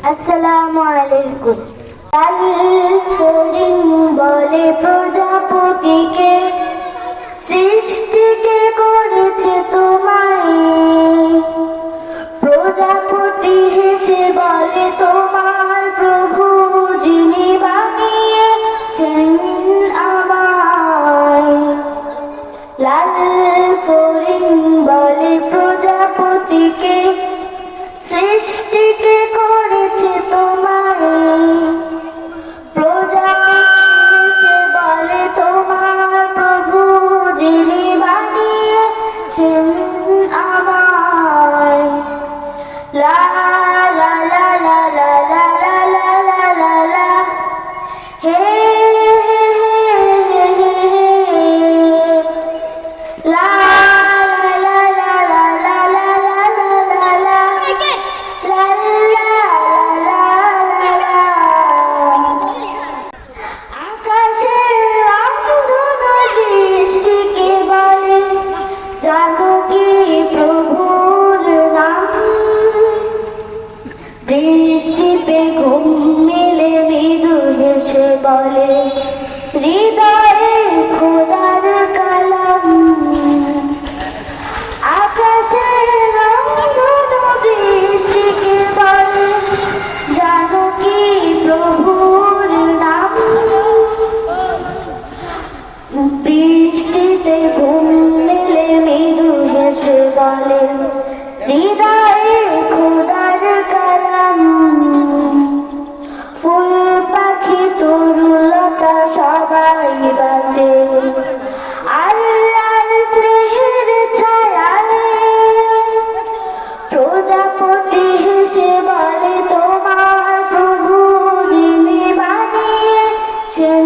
আসসালামু আলাইকুম। ফরিং বলে প্রজাপতিকে, সৃষ্টিকে করেছে তোমায়। প্রজাপতি হেসে বলে তোমার প্রভু যিনি বানিয়েছেন আমায়। লাল ফরিং বলে প্রজাপতিকে, সৃষ্টিকে করেছে তোমায়। প্রজাপতি সে বলে তোমার প্রভু যিনি বানিয়েছেন আমায়। লা লা লা লা লা লা লা লা লা লা লা হে লা জানো কি প্রভুর নাম? বৃষ্টিতে ঘুম মেলে মৃদু হেসে বলে হৃদয়ে খোদার কালাম। আকাশে রংধনু বৃষ্টিকে বলে জানো কি প্রভুর নাম? বৃষ্টিতে ঘুম মেলে মৃদু হেসে বলে হৃদয়ে খোদার কালাম। ফুল পাখি তরুলতা সবাই বাঁচে আল্লাহর স্নেহের ছায়ায়। প্রজাপতি হেসে বলে তোমার প্রভু যিনি বানিয়েছেন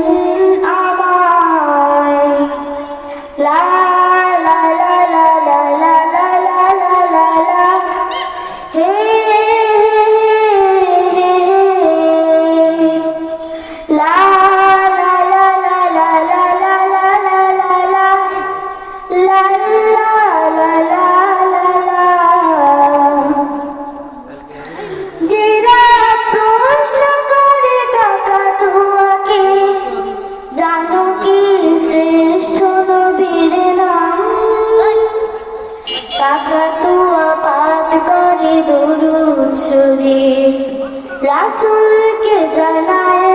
আমায়। লা লা লা লা লা লা লা লা লা লা লা হে লা লা লা লা লা লা লা লা লা লা লা লা লা লা লা। যারা প্রশ্ন করে কাকাতুয়াকে, জানো কি শ্রেষ্ঠ নবীর নাম? কাকাতুয়া পাঠ করে দরুদ শরীফ, রাসূলকে জানায়